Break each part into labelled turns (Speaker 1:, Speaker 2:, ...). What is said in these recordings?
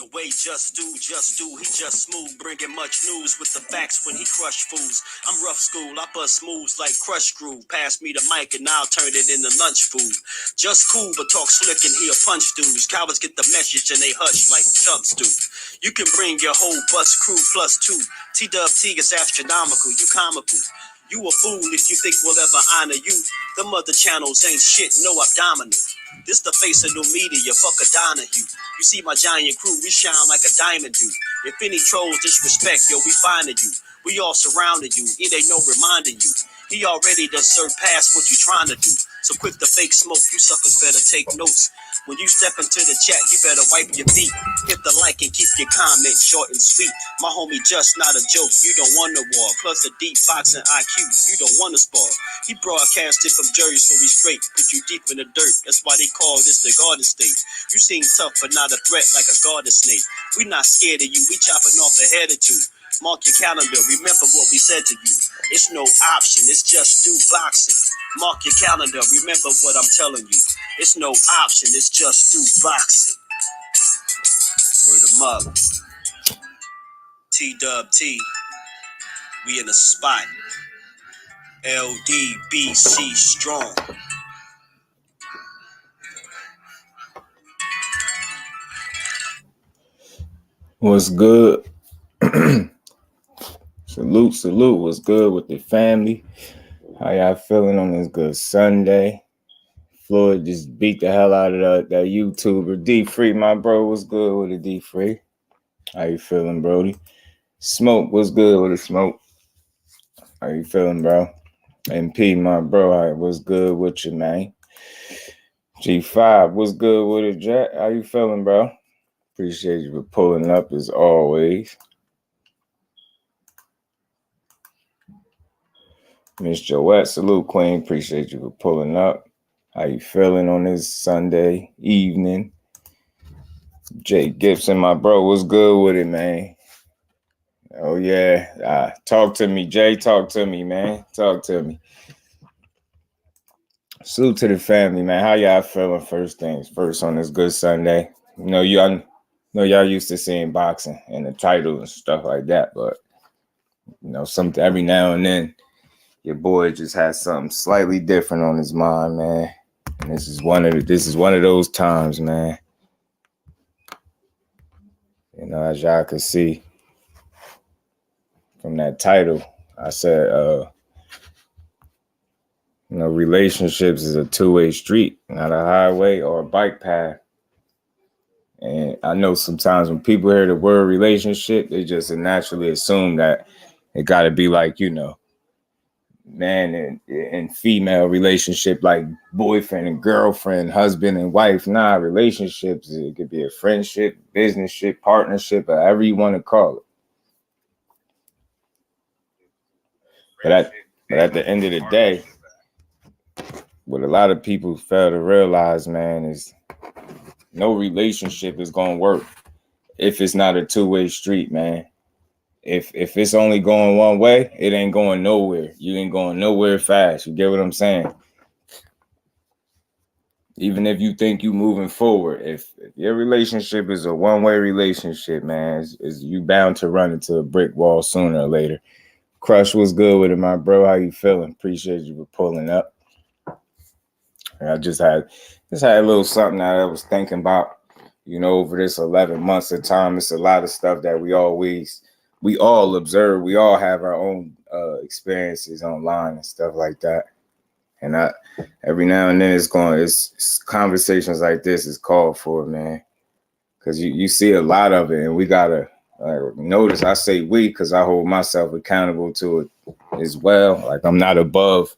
Speaker 1: The way just do, he just smooth, bringing much news with the facts when he crush fools. I'm rough school, I bust moves like crush groove. Pass me the mic and I'll turn it into lunch food. Just cool, but talk slick and he'll punch dudes. Cowards get the message and they hush like chubs do. You can bring your whole bus crew plus two. T-Dub-T is astronomical, you comical. You a fool if you think we'll ever honor you. Them other channels ain't shit, no abdominal. This the face of new media, fuck a Donahue. You see my giant crew, we shine like a diamond do. If any trolls disrespect, yo, we finding you. We all surrounded you, it ain't no reminding you. He already done surpassed what you trying to do. So quit the fake smoke, you suckers better take notes. When you step into the chat, you better wipe your feet. Hit the like and keep your comments short and sweet. My homie just not a joke, you don't want a war. Plus a deep boxing IQ, you don't want to spar. He broadcasted from Jersey, so we straight. Put you deep in the dirt, that's why they call this the Garden State. You seem tough but not a threat like a garden snake. We not scared of you, we chopping off a head or two. Mark your calendar, remember what we said to you. It's no option, it's just do boxing. Mark your calendar, remember what I'm telling you. It's no option, it's just do boxing. Word of mother. T-Dub-T, we in the spot. LDBC strong.
Speaker 2: What's good? Salute. What's good with the family? How y'all feeling on this good Sunday? Floyd just beat the hell out of that YouTuber. D-Free, my bro. What's good with the D-Free? How you feeling, Brody? Smoke, what's good with the Smoke? How you feeling, bro? MP, my bro, what's good with you, man? G5, what's good with it, Jack? How you feeling, bro? Appreciate you for pulling up as always. Miss Joette, salute, Queen. Appreciate you for pulling up. How you feeling on this Sunday evening? Jay Gibson, my bro, what's good with it, man? Oh, yeah. Talk to me, Jay. Talk to me, man. Talk to me. Salute to the family, man. How y'all feeling first things first on this good Sunday? You know, y'all used to seeing boxing and the title and stuff like that, but, you know, every now and then, your boy just has something slightly different on his mind, man. And this is one of those times, man. You know, as y'all can see from that title, I said, you know, relationships is a two-way street, not a highway or a bike path. And I know sometimes when people hear the word relationship, they just naturally assume that it got to be like, you know, man and female relationship, like boyfriend and girlfriend, husband and wife. Nah, relationships, it could be a friendship, businessship, partnership, however you want to call it. But at the end of the day, what a lot of people fail to realize, man, is no relationship is going to work if it's not a two-way street, man. If it's only going one way, it ain't going nowhere. You ain't going nowhere fast. You get what I'm saying? Even if you think you moving forward, if your relationship is a one-way relationship, man, is you bound to run into a brick wall sooner or later. Crush, was good with it, my bro. How you feeling? Appreciate you for pulling up. I just had a little something that I was thinking about, you know, over this 11 months of time. It's a lot of stuff that we all observe. We all have our own experiences online and stuff like that. And every now and then it's conversations like this is called for, man. Because you see a lot of it, and we gotta notice. I say we because I hold myself accountable to it as well. Like, I'm not above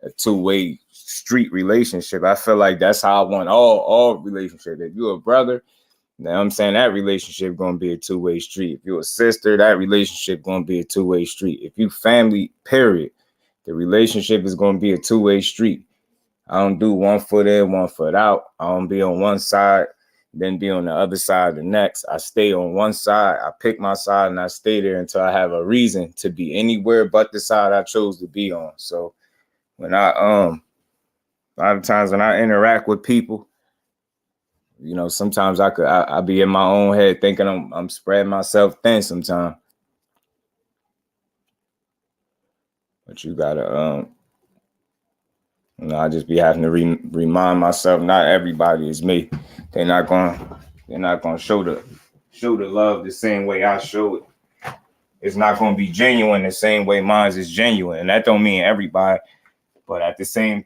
Speaker 2: a two-way street relationship. I feel like that's how I want all relationships. If you're a brother, now I'm saying that relationship gonna be a two-way street. If you're a sister, that relationship gonna be a two-way street. If you family, period, the relationship is gonna be a two-way street. I don't do 1 foot in, 1 foot out. I don't be on one side, then be on the other side the next. I stay on one side. I pick my side and I stay there until I have a reason to be anywhere but the side I chose to be on. So when a lot of times when I interact with people, You know, sometimes I be in my own head thinking I'm spreading myself thin sometimes. But you gotta you know, I just be having to remind myself not everybody is me. They're not gonna show the love the same way I show it. It's not gonna be genuine the same way mine is genuine. And that don't mean everybody, but at the same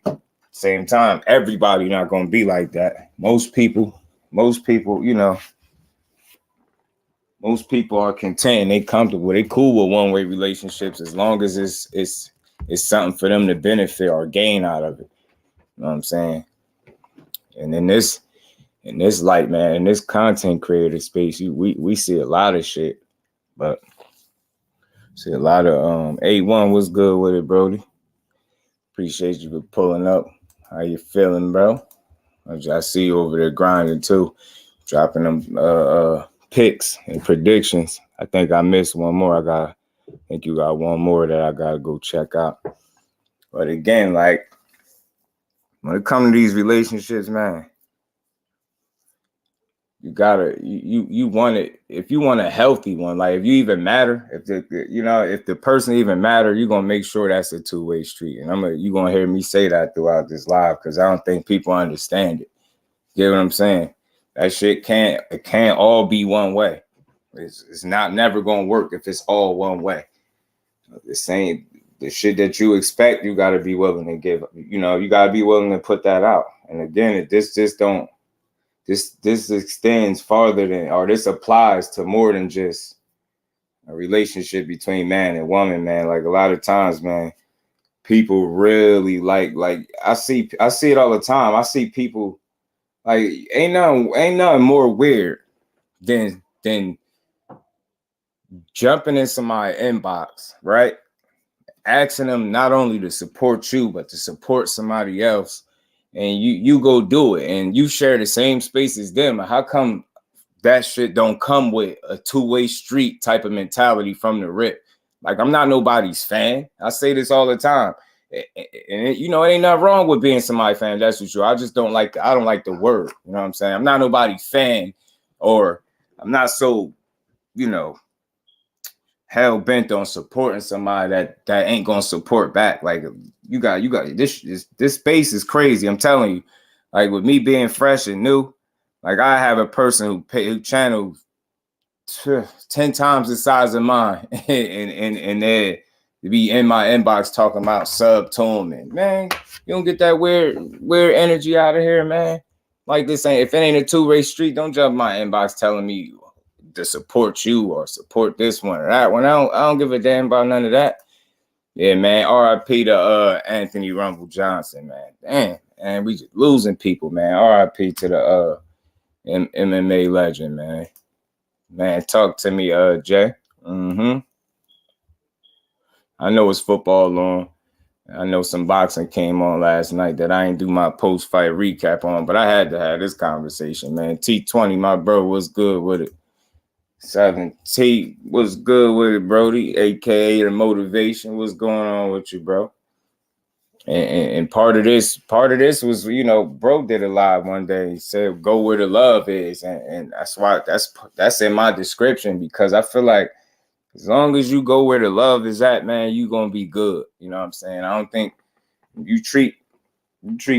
Speaker 2: time, everybody not gonna be like that. Most people, you know, most people are content, they comfortable, they cool with one-way relationships as long as it's something for them to benefit or gain out of it. You know what I'm saying? And in this light, man, in this content creator space, we see a lot of shit, but see a lot of A1 was good with it, Brody. Appreciate you for pulling up. How you feeling, bro? I see you over there grinding too, dropping them picks and predictions. I think I missed one more. I think you got one more that I gotta go check out. But again, like when it comes to these relationships, man, you want it. If you want a healthy one, like if you even matter, if the person even matter, you're gonna make sure that's a two-way street. And you gonna hear me say that throughout this live because I don't think people understand it. You get what I'm saying? That shit can't all be one way. It's not never gonna work if it's all one way. The shit that you expect, you gotta be willing to give. You know, you gotta be willing to put that out. And again, this extends farther than, or this applies to more than just a relationship between man and woman, man. Like a lot of times, man, people really like I see it all the time. I see people like ain't nothing more weird than jumping in somebody's inbox, right? Asking them not only to support you, but to support somebody else. And you go do it and you share the same space as them. How come that shit don't come with a two-way street type of mentality from the rip? Like, I'm not nobody's fan. I say this all the time. And you know, it ain't nothing wrong with being somebody's fan. That's for sure. I don't like the word. You know what I'm saying? I'm not nobody's fan, or I'm not so, you know, hell bent on supporting somebody that ain't gonna support back. Like you got this space is crazy. I'm telling you, like with me being fresh and new, like I have a person who channeled 10 times the size of mine, and they be in my inbox talking about sub to them, and man, you don't get that weird energy out of here, man. Like this ain't, if it ain't a two-way street, don't jump my inbox telling me to support you or support this one or that one. I don't give a damn about none of that. Yeah, man. R.I.P. to Anthony Rumble Johnson, man. Damn, and we just losing people, man. R.I.P. to the MMA legend, man. Man, talk to me, Jay. I know it's football on. I know some boxing came on last night that I ain't do my post-fight recap on, but I had to have this conversation, man. T20, my bro, was good with it. 7T was good with it, Brody, aka the motivation. What's going on with you, bro? And part of this was, you know, bro did a live one day. He said, "Go where the love is," and that's why that's in my description, because I feel like as long as you go where the love is at, man, you gonna be good. You know what I'm saying? I don't think you treat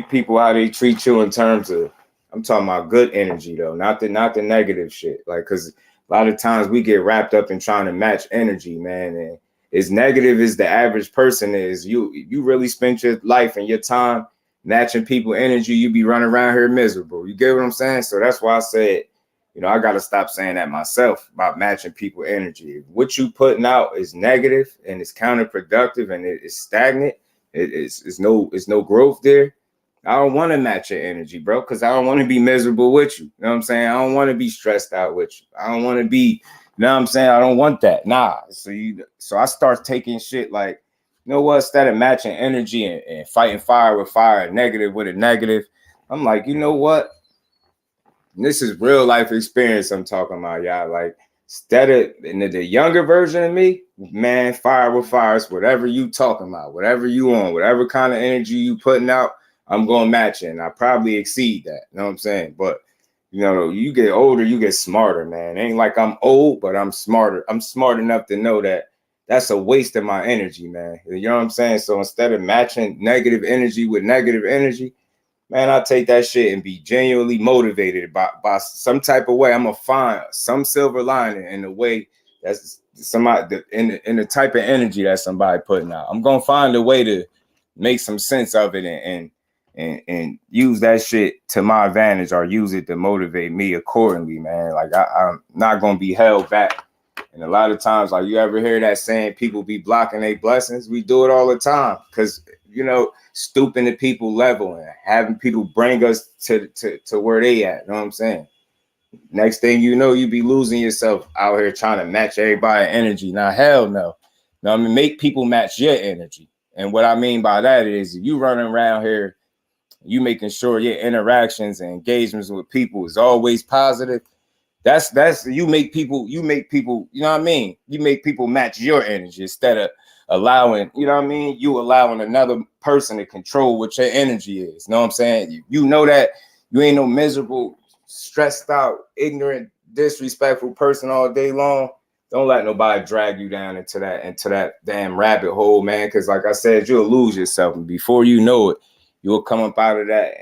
Speaker 2: people how they treat you in terms of, I'm talking about good energy though, not the negative shit. Like, cause a lot of times we get wrapped up in trying to match energy, man. And as negative as the average person is, you really spend your life and your time matching people energy, you be running around here miserable. You get what I'm saying? So that's why I said, you know, I got to stop saying that myself about matching people energy. If what you putting out is negative and it's counterproductive and it is stagnant, it's no growth there. I don't want to match your energy, bro, because I don't want to be miserable with you. You know what I'm saying? I don't want to be stressed out with you. I don't want to be, you know what I'm saying? I don't want that. Nah. So I start taking shit like, you know what? Instead of matching energy and fighting fire with fire, negative with a negative, I'm like, you know what? This is real life experience I'm talking about, y'all. Like, instead of the younger version of me, man, fire with fire is whatever you talking about, whatever you on, whatever kind of energy you putting out, I'm going to match it. And I probably exceed that. You know what I'm saying? But You know, you get older, you get smarter, man. It ain't like I'm old, but I'm smarter. I'm smart enough to know that that's a waste of my energy, man. You know what I'm saying? So instead of matching negative energy with negative energy, man, I take that shit and be genuinely motivated by some type of way. I'm gonna find some silver lining in the way that's somebody in the type of energy that somebody putting out. I'm gonna find a way to make some sense of it and use that shit to my advantage or use it to motivate me accordingly, man. Like I'm not gonna be held back. And a lot of times, like you ever hear that saying, people be blocking their blessings? We do it all the time because, you know, stooping to people level and having people bring us to where they at. You know what I'm saying? Next thing you know, you be losing yourself out here trying to match everybody's energy. Now, hell no. No, I mean, make people match your energy. And what I mean by that is you running around here, you making sure your interactions and engagements with people is always positive. That's you make people, you know what I mean? You make people match your energy instead of allowing, you know what I mean? You allowing another person to control what your energy is. You know what I'm saying? You know that you ain't no miserable, stressed out, ignorant, disrespectful person all day long. Don't let nobody drag you down into that damn rabbit hole, man. Cause like I said, you'll lose yourself. And before you know it, you'll come up out of that.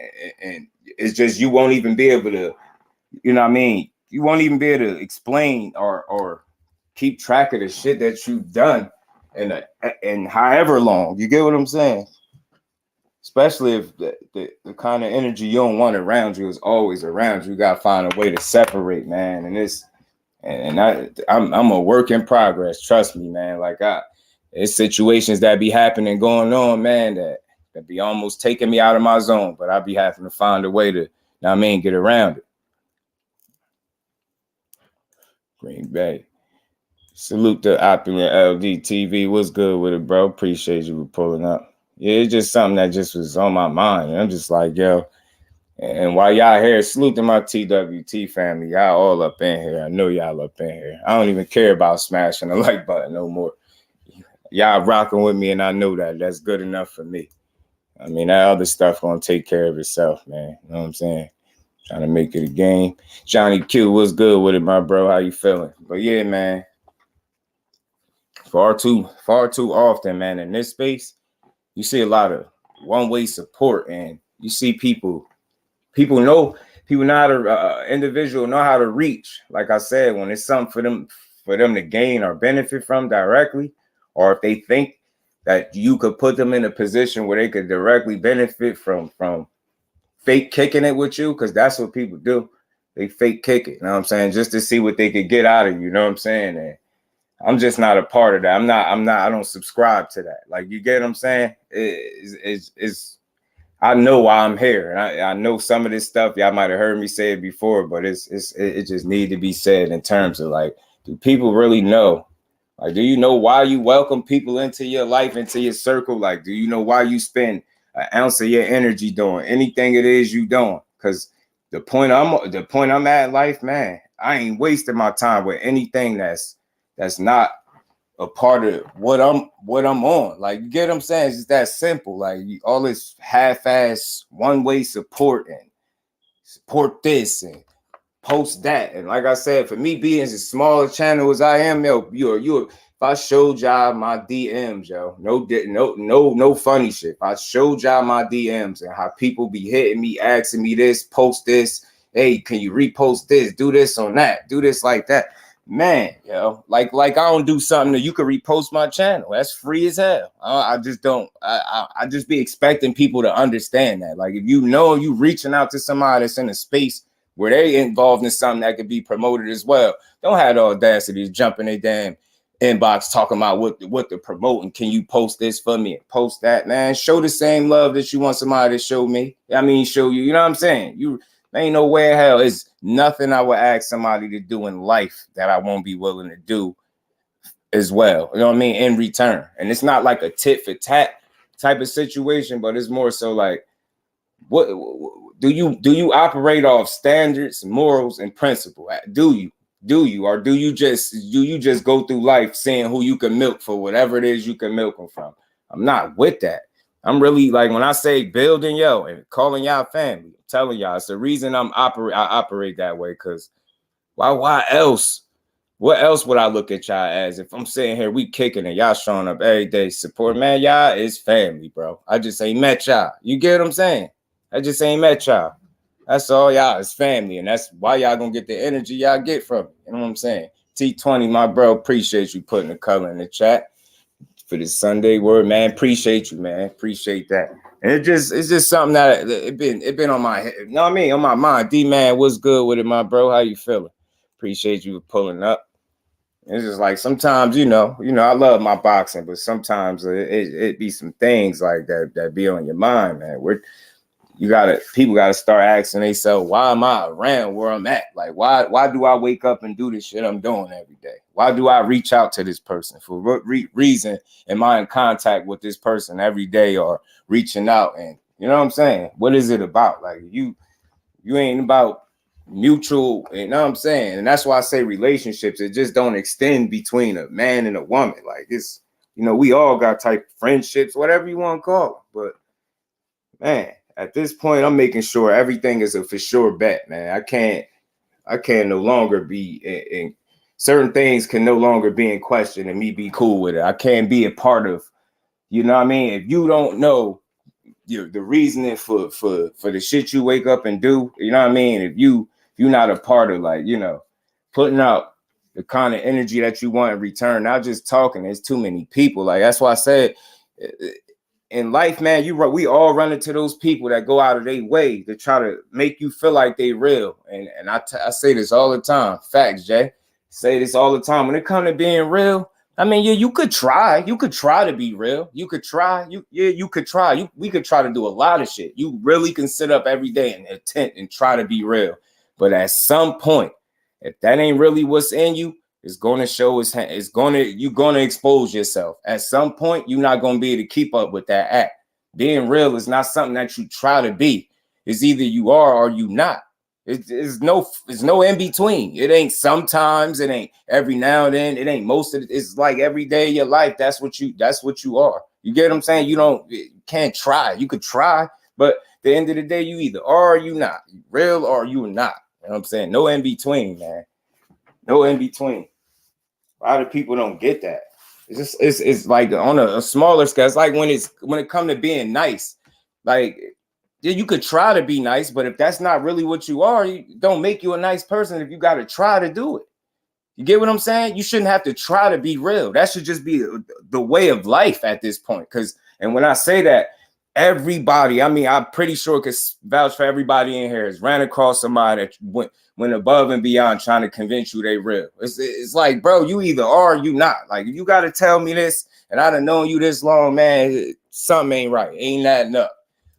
Speaker 2: And it's just you won't even be able to, you know what I mean? You won't even be able to explain or keep track of the shit that you've done in however long. You get what I'm saying? Especially if the kind of energy you don't want around you is always around you. You gotta find a way to separate, man. I'm a work in progress. Trust me, man. Like it's situations that be happening going on, man, that be almost taking me out of my zone. But I be having to find a way to, you know what I mean, get around it. Green Bay. Salute the opulent LD TV. What's good with it, bro? Appreciate you for pulling up. Yeah, it's just something that just was on my mind. And I'm just like, yo. And while y'all here, salute to my TWT family. Y'all all up in here. I know y'all up in here. I don't even care about smashing the like button no more. Y'all rocking with me, and I know that. That's good enough for me. I mean, that other stuff gonna take care of itself, man. You know what I'm saying? Trying to make it a game. Johnny Q, what's good with it, my bro? How you feeling? But yeah, man. Far too often, man, in this space, you see a lot of one-way support, and you see people know how to individual know how to reach. Like I said, when it's something for them to gain or benefit from directly, or if they think that you could put them in a position where they could directly benefit from fake kicking it with you, because that's what people do. They fake kick it, you know what I'm saying, just to see what they could get out of you, you know what I'm saying? And I'm just not a part of that. I don't subscribe to that. Like, you get what I'm saying? It's I know why I'm here. And I know some of this stuff, y'all might have heard me say it before, but it just need to be said in terms of, like, do people really know? Like, do you know why you welcome people into your life, into your circle? Like, do you know why you spend an ounce of your energy doing anything it is you doing? Because the point I'm at in life, man, I ain't wasting my time with anything that's not a part of what I'm on. Like, you get what I'm saying? It's just that simple. Like, all this half-ass one-way support and support this and post that. And like I said, for me being as small a channel as I am, yo, you if I showed y'all my DMs, yo, no funny shit. If I showed y'all my DMs and how people be hitting me, asking me this, post this, hey, can you repost this, do this on that, do this like that. Man, yo, like I don't do something that you could repost my channel. That's free as hell. I just don't. I just be expecting people to understand that. Like, if you know you reaching out to somebody that's in a space where they involved in something that could be promoted as well, don't have the audacity to jump in their damn inbox talking about what to promote and can you post this for me and post that, man. Show the same love that you want somebody to show me. I mean, show you. You know what I'm saying? Ain't no way in hell. It's nothing I would ask somebody to do in life that I won't be willing to do as well. You know what I mean? In return. And it's not like a tit for tat type of situation, but it's more so like, what do you operate off standards, morals, and principle? Do you, or do you just go through life seeing who you can milk for whatever it is you can milk them from? I'm not with that. I'm really like when I say building yo and calling y'all family, I'm telling y'all it's the reason I operate that way. Cause why else? What else would I look at y'all as if I'm sitting here, we kicking and y'all showing up every day, support, man, y'all is family, bro. I just ain't met y'all. You get what I'm saying? I just ain't met y'all. That's all y'all is family, and that's why y'all gonna get the energy y'all get from it. You know what I'm saying? T20, my bro, appreciate you putting the color in the chat for this Sunday word, man. Appreciate you, man. Appreciate that. And it's just something that it been on my head. You know what I mean? On my mind. D man, what's good with it, my bro? How you feeling? Appreciate you pulling up. It's just like sometimes, I love my boxing, but sometimes it be some things like that be on your mind, man. People gotta start asking themselves, why am I around where I'm at? Like, why do I wake up and do this shit I'm doing every day? Why do I reach out to this person? For what reason am I in contact with this person every day or reaching out? And you know what I'm saying? What is it about? Like you ain't about mutual, you know what I'm saying? And that's why I say relationships, it just don't extend between a man and a woman. Like it's, we all got type of friendships, whatever you want to call them. But man, at this point, I'm making sure everything is a for sure bet, man. I can't no longer be in certain things can no longer be in question and me be cool with it. I can't be a part of, you know what I mean? If you don't know the reasoning for the shit you wake up and do, you know what I mean? If you're not a part of like, putting out the kind of energy that you want in return, not just talking, there's too many people. Like that's why I said in life, man, we all run into those people that go out of their way to try to make you feel like they real. And I say this all the time. Facts, Jay. Say this all the time. When it comes to being real, I mean, yeah, you could try. You could try to be real. You could try. You could try. We could try to do a lot of shit. You really can sit up every day and attempt and try to be real. But at some point, if that ain't really what's in you, it's going to show you're going to expose yourself. At some point, you're not going to be able to keep up with that act. Being real is not something that you try to be. It's either you are or you not. It's no in between. It ain't sometimes, it ain't every now and then, it ain't most of it. It's like every day of your life. That's what you are. You get what I'm saying? You can't try. You could try, but at the end of the day, you either are or you not. You real or you not. You know what I'm saying? No in between, man. No in between. A lot of people don't get that. It's like on a smaller scale. It's like when it comes to being nice, like yeah, you could try to be nice, but if that's not really what you are, you don't make you a nice person if you got to try to do it. You get what I'm saying? You shouldn't have to try to be real. That should just be the way of life at this point. And when I say that, everybody, I mean, I'm pretty sure could vouch for everybody in here has ran across somebody that went above and beyond trying to convince you they real. It's like, bro, you either are or you not. Like, if you got to tell me this, and I done known you this long, man, something ain't right. Ain't adding up.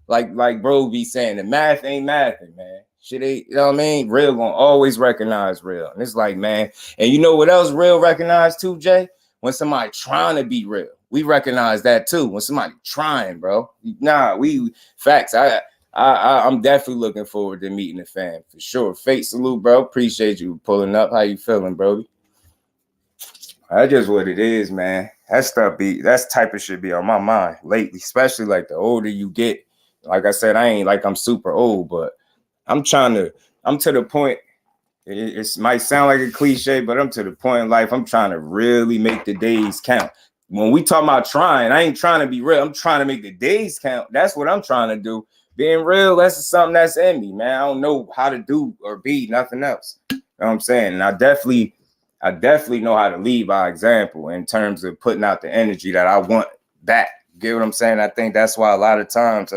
Speaker 2: Like bro be saying, the math ain't mathing, man. Shit ain't, you know what I mean? Real gonna always recognize real. And it's like, man, and you know what else real recognize too, Jay? When somebody trying to be real. We recognize that too. When somebody trying, bro. Nah, facts. I'm definitely looking forward to meeting the fam for sure. Fate salute, bro. Appreciate you pulling up. How you feeling, bro? That's just what it is, man. That type of shit be on my mind lately, especially like the older you get. Like I said, I ain't like I'm super old, but I'm to the point. It might sound like a cliche, but I'm to the point in life. I'm trying to really make the days count. When we talk about trying, I ain't trying to be real. I'm trying to make the days count. That's what I'm trying to do. Being real, that's something that's in me, man. I don't know how to do or be nothing else. You know what I'm saying? And I definitely know how to lead by example in terms of putting out the energy that I want back. Get what I'm saying? I think that's why a lot of times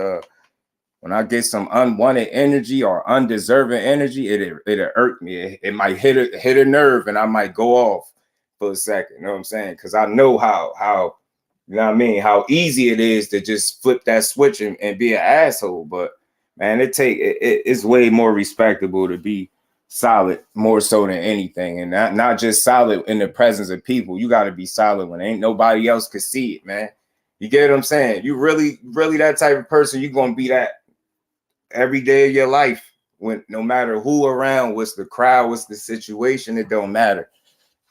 Speaker 2: when I get some unwanted energy or undeserving energy, it'll irk me. It might hit a nerve and I might go off for a second. You know what I'm saying? Because I know how you know what I mean, how easy it is to just flip that switch and be an asshole. But man, it's way more respectable to be solid more so than anything, and not just solid in the presence of people. You got to be solid when ain't nobody else could see it, man. You get what I'm saying? You really that type of person. You're gonna be that every day of your life, when no matter who around, what's the crowd, what's the situation, it don't matter.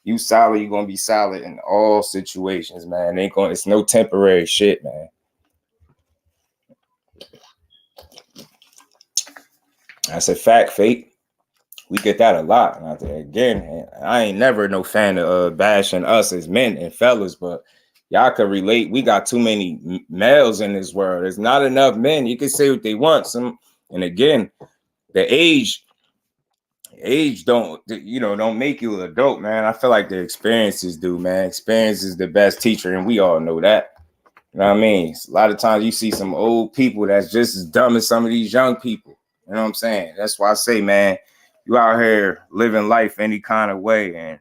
Speaker 2: You solid, you're gonna be solid in all situations, man. It's no temporary shit, man. That's a fact, Fate. We get that a lot. And again, I ain't never no fan of bashing us as men and fellas, but y'all can relate. We got too many males in this world. There's not enough men. You can say what they want. And again, the age don't make you an adult, man. I feel like the experiences do, man. Experience is the best teacher, and we all know that. You know what I mean? A lot of times you see some old people that's just as dumb as some of these young people. You know what I'm saying? That's why I say, man, you out here living life any kind of way, and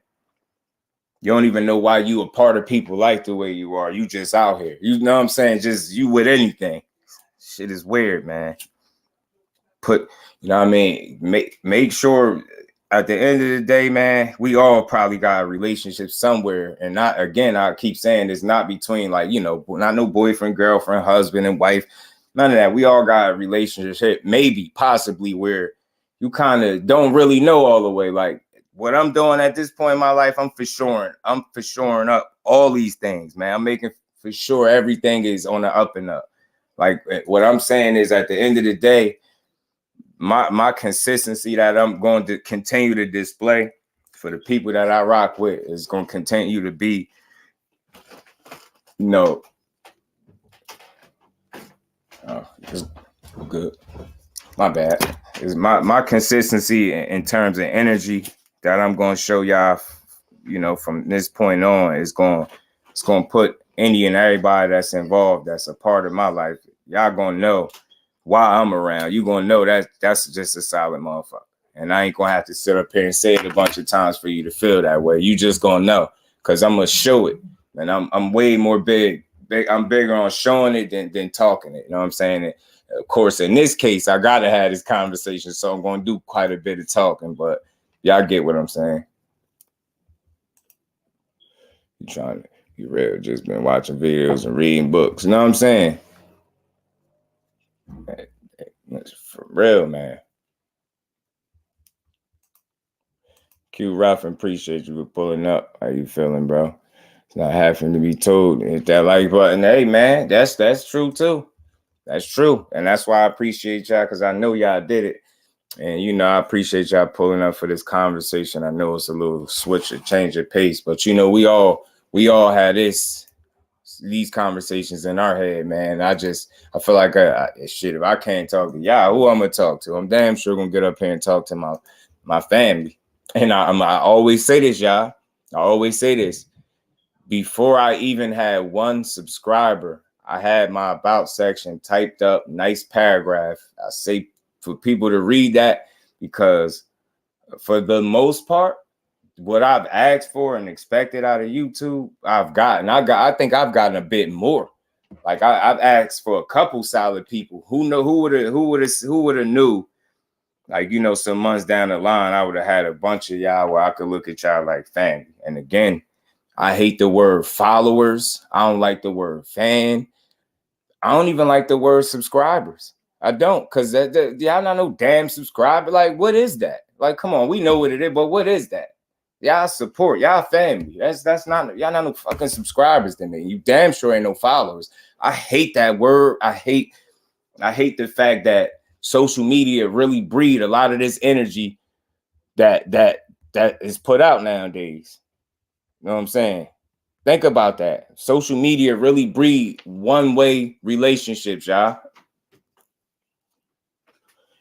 Speaker 2: you don't even know why you a part of people like the way you are. You just out here. You know what I'm saying? Just you with anything. Shit is weird, man. You know what I mean? Make sure at the end of the day, man, we all probably got a relationship somewhere. And not, again, I keep saying it's not between like, not no boyfriend, girlfriend, husband and wife. None of that. We all got a relationship, maybe, possibly, where you kind of don't really know all the way. Like what I'm doing at this point in my life, I'm for shoring up all these things, man. I'm making for sure everything is on the up and up. Like what I'm saying is at the end of the day, my consistency that I'm going to continue to display for the people that I rock with is going to continue to be, good. My bad. Is my consistency in terms of energy that I'm going to show y'all, from this point on it's going to put any and everybody that's involved, that's a part of my life. Y'all going to know why I'm around. You gonna know that's just a solid motherfucker. And I ain't gonna have to sit up here and say it a bunch of times for you to feel that way. You just gonna know, because I'm gonna show it. And I'm way more big. I'm bigger on showing it than talking it. You know what I'm saying? And of course, in this case, I gotta have this conversation, so I'm gonna do quite a bit of talking. But y'all get what I'm saying. You trying to be real? Just been watching videos and reading books. You know what I'm saying? For real, man. Q Ruffin, appreciate you for pulling up. How you feeling, bro? It's not having to be told. Hit that like button. Hey, man, that's true too. That's true. And that's why I appreciate y'all, because I know y'all did it. And, I appreciate y'all pulling up for this conversation. I know it's a little switch or change of pace, but, we all had these conversations in our head, man. I feel like shit, if I can't talk to y'all, who I'm going to talk to? I'm damn sure going to get up here and talk to my family. And I always say this, y'all. I always say this. Before I even had one subscriber, I had my about section typed up, nice paragraph. I say for people to read that, because for the most part, what I've asked for and expected out of YouTube, I've gotten. I think I've gotten a bit more. Like I've asked for a couple solid people. Who would have knew? Like, some months down the line, I would have had a bunch of y'all where I could look at y'all like family. And again, I hate the word followers. I don't like the word fan. I don't even like the word subscribers. I don't, because y'all not no damn subscriber. Like, what is that? Like, come on, we know what it is, but what is that? Y'all support, y'all family. That's not, y'all not no fucking subscribers to me. You damn sure ain't no followers. I hate that word. I hate the fact that social media really breed a lot of this energy that is put out nowadays. You know what I'm saying? Think about that. Social media really breed one-way relationships, y'all.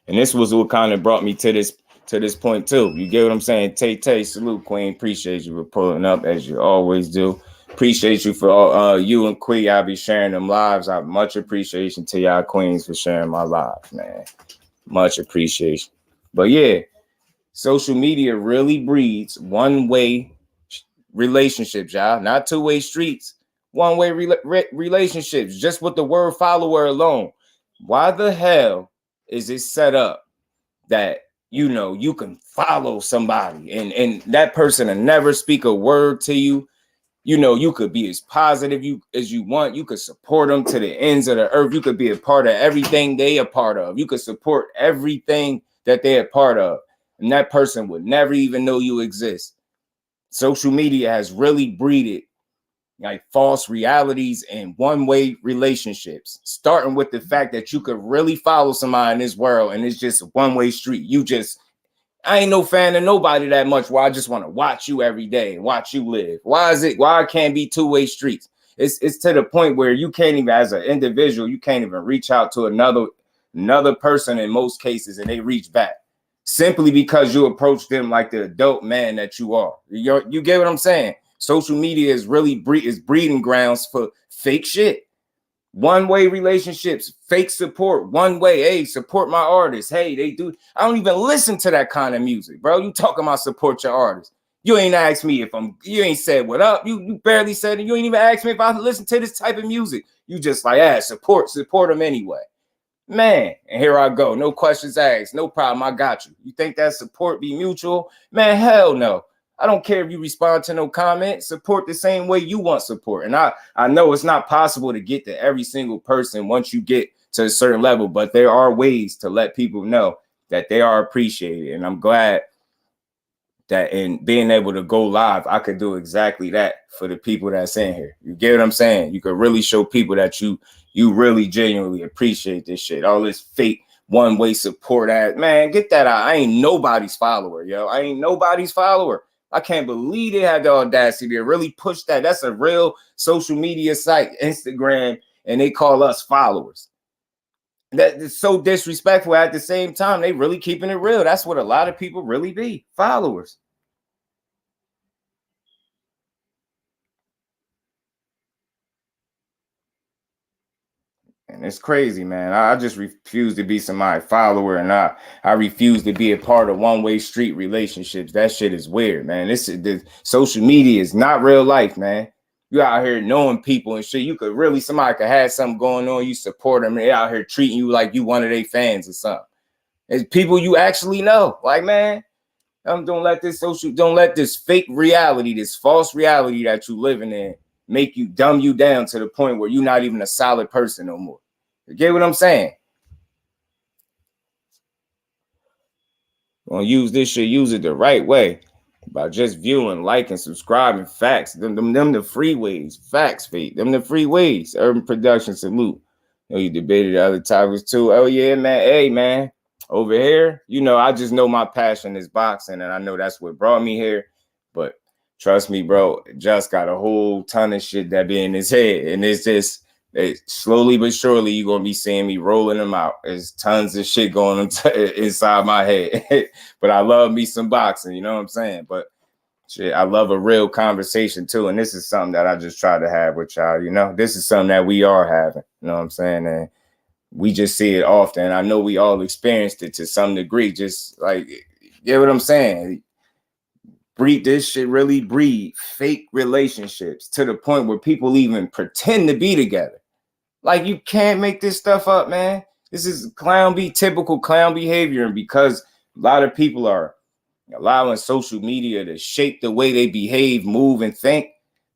Speaker 2: And this was what kind of brought me to this point too. You get what I'm saying? Tay, salute, Queen. Appreciate you for pulling up as you always do. Appreciate you for all you and Queen. I'll be sharing them lives. I have much appreciation to y'all queens for sharing my lives, man. Much appreciation. But yeah, social media really breeds one-way relationships, y'all. Not two-way streets. One-way relationships. Just with the word follower alone. Why the hell is it set up that you can follow somebody and that person will never speak a word to you? You could be as positive as you want. You could support them to the ends of the earth. You could be a part of everything they are part of. You could support everything that they're a part of. And that person would never even know you exist. Social media has really breeded like false realities and one-way relationships, starting with the fact that you could really follow somebody in this world and it's just a one-way street. I ain't no fan of nobody that much where I just want to watch you every day and watch you live. Why it can't be two-way streets? It's to the point where you can't even, as an individual, you can't even reach out to another person in most cases, and they reach back simply because you approach them like the adult man that you are. You get what I'm saying? Social media is really breeding grounds for fake shit. One-way relationships, fake support, one way. Hey, support my artists. Hey, they do. I don't even listen to that kind of music, bro. You talking about support your artists. You ain't asked me you ain't said what up. You barely said it. You ain't even asked me if I listen to this type of music. You just like, support them anyway. Man, and here I go. No questions asked. No problem. I got you. You think that support be mutual? Man, hell no. I don't care if you respond to no comment. Support the same way you want support. And I know it's not possible to get to every single person once you get to a certain level, but there are ways to let people know that they are appreciated. And I'm glad that in being able to go live, I could do exactly that for the people that's in here. You get what I'm saying? You could really show people that you really genuinely appreciate this shit. All this fake one-way support man, get that out. I ain't nobody's follower, yo. I ain't nobody's follower. I can't believe they had the audacity to really push that. That's a real social media site, Instagram, and they call us followers. That is so disrespectful. At the same time, they really keeping it real. That's what a lot of people really be, followers. And it's crazy, man. I just refuse to be somebody's follower, and I refuse to be a part of one-way street relationships. That shit is weird, man. The social media is not real life, man. You out here knowing people and shit. Somebody could have something going on. You support them. They out here treating you like you one of their fans or something. It's people you actually know. Like, man, don't let this fake reality, this false reality that you living in, make you dumb you down to the point where you're not even a solid person no more. You get what I'm saying? Gonna use this shit, use it the right way by just viewing, liking, subscribing. Facts. Them the free ways. Facts, feet. Them the free ways. Urban Production, salute. You debated the other topics too. Oh yeah, man. Hey, man. Over here, I just know my passion is boxing, and I know that's what brought me here. But trust me, bro, just got a whole ton of shit that be in his head, and it's just slowly but surely you're gonna be seeing me rolling them out. There's tons of shit going inside my head. But I love me some boxing, you know what I'm saying? But shit, I love a real conversation too, and this is something that I just try to have with y'all. This is something that we are having, you know what I'm saying? And we just see it often. I know we all experienced it to some degree. Just like, you get what I'm saying? This shit really breed fake relationships to the point where people even pretend to be together. Like, you can't make this stuff up, man. This is typical clown behavior. And because a lot of people are allowing social media to shape the way they behave, move, and think,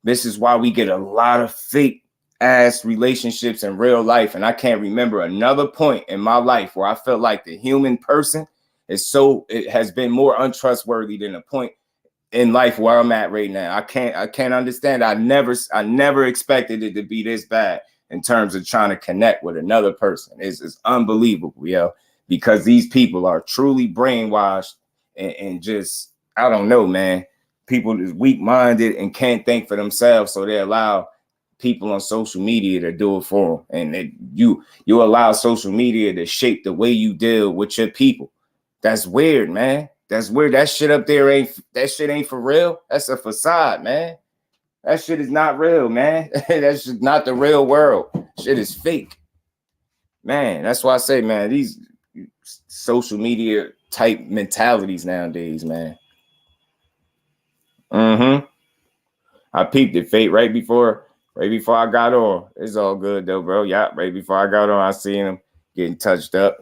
Speaker 2: this is why we get a lot of fake ass relationships in real life. And I can't remember another point in my life where I felt like the human person it has been more untrustworthy than a point in life where I'm at right now. I can't understand. I never expected it to be this bad in terms of trying to connect with another person. It's unbelievable, yo, because these people are truly brainwashed and just, I don't know, man. People is weak-minded and can't think for themselves, so they allow people on social media to do it for them. And you allow social media to shape the way you deal with your people. That's weird, man. That's weird. That shit up there ain't for real. That's a facade, man. That shit is not real, man. That's just not the real world. Shit is fake. Man, that's why I say, man, these social media type mentalities nowadays, man. I peeped it, Fate, right before I got on. It's all good though, bro. Yeah, right before I got on, I seen him getting touched up.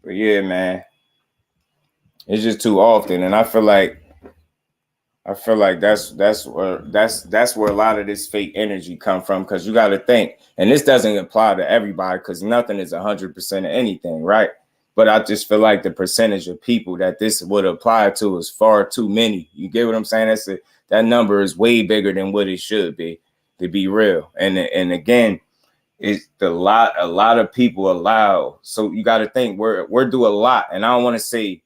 Speaker 2: But yeah, man. It's just too often, and I feel like that's where a lot of this fake energy come from, because you got to think, and this doesn't apply to everybody because nothing is 100% of anything, right? But I just feel like the percentage of people that this would apply to is far too many. You get what I'm saying? that number is way bigger than what it should be, to be real. And again, it's a lot of people allow. So you got to think we're do a lot, and I don't want to say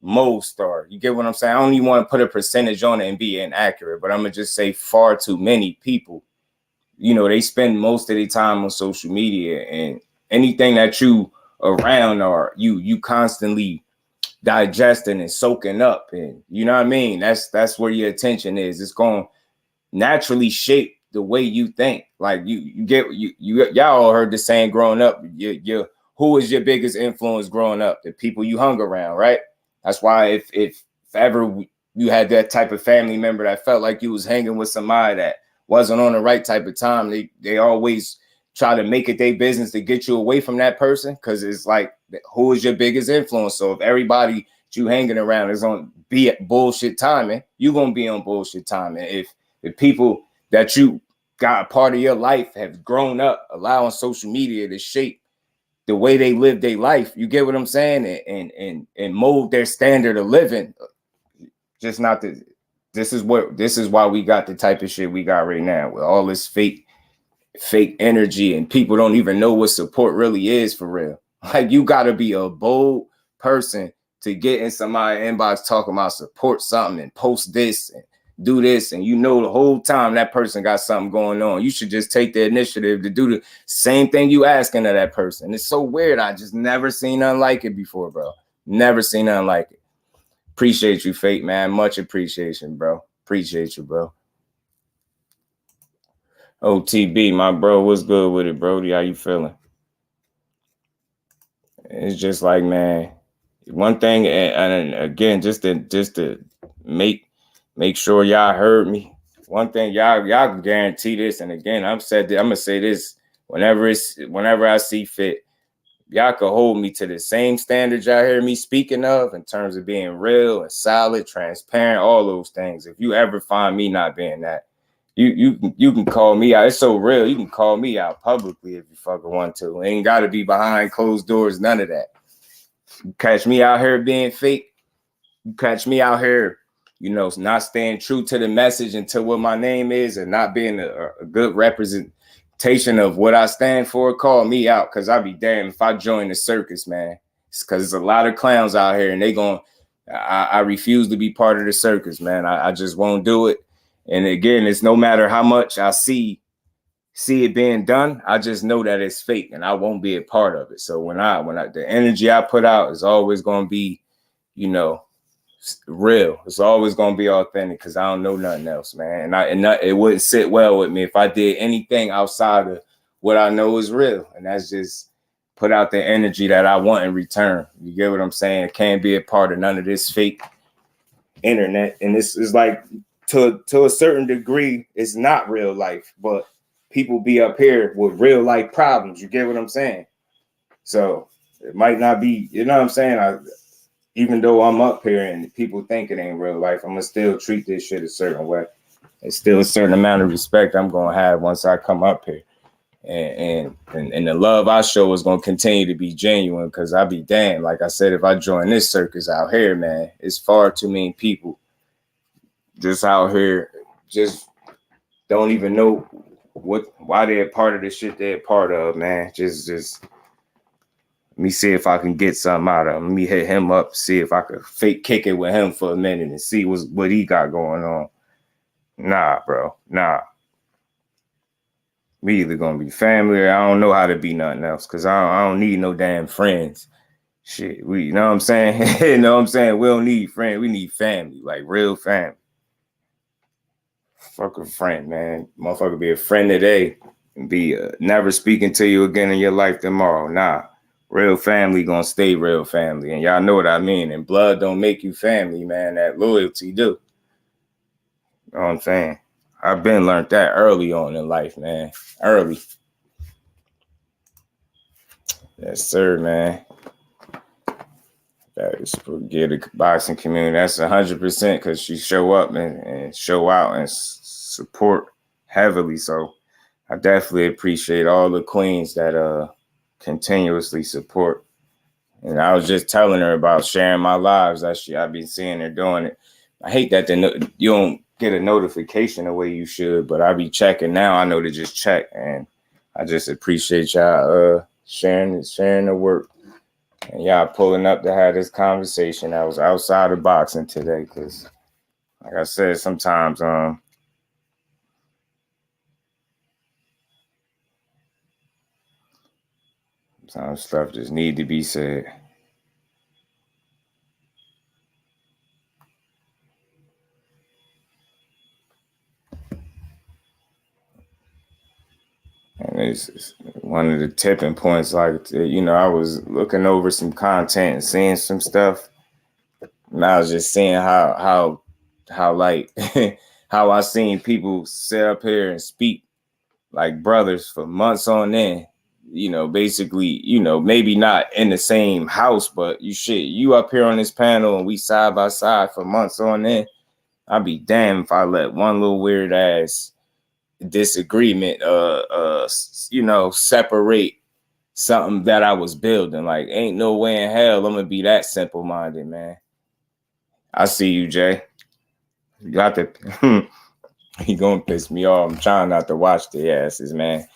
Speaker 2: most are. You get what I'm saying? I don't even want to put a percentage on it and be inaccurate, but I'm gonna just say far too many people. They spend most of their time on social media, and anything that you around or you constantly digesting and soaking up, and you know what I mean. That's where your attention is. It's going to naturally shape the way you think. Like y'all all heard the saying growing up. Who was your biggest influence growing up? The people you hung around, right? That's why if ever you had that type of family member that felt like you was hanging with somebody that wasn't on the right type of time, they always try to make it their business to get you away from that person, because it's like, who is your biggest influence? So if everybody you hanging around is on be at bullshit timing, you're gonna be on bullshit timing. If the people that you got a part of your life have grown up allowing social media to shape the way they live their life, you get what I'm saying, and mold their standard of living. Just not the this is why we got the type of shit we got right now, with all this fake energy, and people don't even know what support really is for real. Like, you got to be a bold person to get in somebody's inbox talking about support something and post this and do this, and the whole time that person got something going on. You should just take the initiative to do the same thing you asking of that person. It's so weird. I just never seen nothing like it before, bro. Never seen nothing like it. Appreciate you, Fate, man. Much appreciation, bro. Appreciate you, bro. OTB, my bro, what's good with it, Brody? How you feeling? It's just like, man, one thing, and again, just to make sure y'all heard me. One thing, y'all can guarantee this, and again, I'm gonna say this whenever I see fit. Y'all can hold me to the same standards y'all hear me speaking of in terms of being real and solid, transparent, all those things. If you ever find me not being that, you can call me out. It's so real. You can call me out publicly if you fucking want to. It ain't got to be behind closed doors. None of that. You catch me out here being fake. You catch me out here, not staying true to the message and to what my name is, and not being a good representation of what I stand for. Call me out, because I'll be damned if I join the circus, man. It's because there's a lot of clowns out here, and I refuse to be part of the circus, man. I just won't do it. And again, it's no matter how much I see it being done, I just know that it's fake, and I won't be a part of it. So when the energy I put out is always going to be, real. It's always going to be authentic, because I don't know nothing else, man. It wouldn't sit well with me if I did anything outside of what I know is real. And that's just put out the energy that I want in return. You get what I'm saying? It can't be a part of none of this fake internet. And this is like, to a certain degree, it's not real life, but people be up here with real life problems. You get what I'm saying? So it might not be, you know what I'm saying? Even though I'm up here and people think it ain't real life, I'm gonna still treat this shit a certain way. It's still a certain amount of respect I'm gonna have once I come up here. And the love I show is gonna continue to be genuine, because I be damned. Like I said, if I join this circus out here, man, it's far too many people just out here just don't even know why they're part of the shit they're part of, man. Just let me see if I can get something out of him. Let me hit him up, see if I could fake kick it with him for a minute and see what he got going on. Nah, bro. Nah. We either gonna be family, or I don't know how to be nothing else, because I don't need no damn friends. Shit, you know what I'm saying? You know what I'm saying? We don't need friends. We need family, like real family. Fuck a friend, man. Motherfucker be a friend today and be never speaking to you again in your life tomorrow. Nah. Real family gonna stay real family. And y'all know what I mean. And blood don't make you family, man. That loyalty do. You know what I'm saying? I've been learned that early on in life, man. Early. Yes, sir, man. That is forget the boxing community. That's 100%, because she show up and show out and support heavily. So I definitely appreciate all the queens that continuously support. And I was just telling her about sharing my lives. I've been seeing her doing it. I hate that you don't get a notification the way you should, but I be checking now. I know to just check, and I just appreciate y'all sharing the work and y'all pulling up to have this conversation. I was outside of boxing today because, like I said, sometimes stuff just need to be said. And it's one of the tipping points. Like, I was looking over some content and seeing some stuff, and I was just seeing how like how I seen people sit up here and speak like brothers for months on end. Basically, maybe not in the same house, but you up here on this panel and we side by side for months on end. I'd be damned if I let one little weird ass disagreement separate something that I was building. Like, ain't no way in hell I'm gonna be that simple minded, man. I see you, Jay. You got to he gonna piss me off. I'm trying not to watch the asses, man.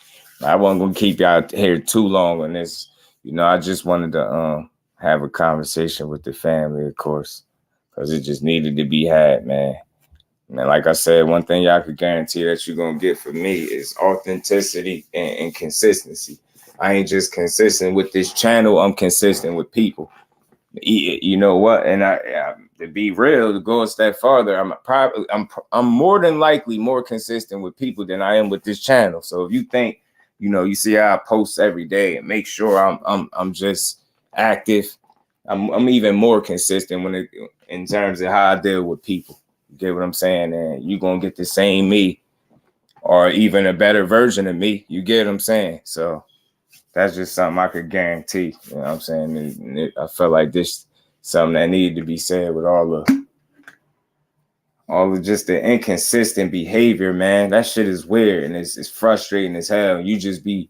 Speaker 2: I wasn't gonna keep y'all here too long on this. I just wanted to have a conversation with the family, of course, because it just needed to be had, man. Man, like I said, one thing y'all could guarantee that you're going to get from me is authenticity and consistency. I ain't just consistent with this channel. I'm consistent with people. You know what? And to be real, to go a step farther, I'm more than likely more consistent with people than I am with this channel. So if you think, you see how I post every day and make sure I'm just active, I'm even more consistent in terms of how I deal with people. You get what I'm saying? And you're going to get the same me or even a better version of me. You get what I'm saying? So that's just something I could guarantee. You know what I'm saying? And I felt like this something that needed to be said with all of just the inconsistent behavior, man. That shit is weird and it's frustrating as hell. You just be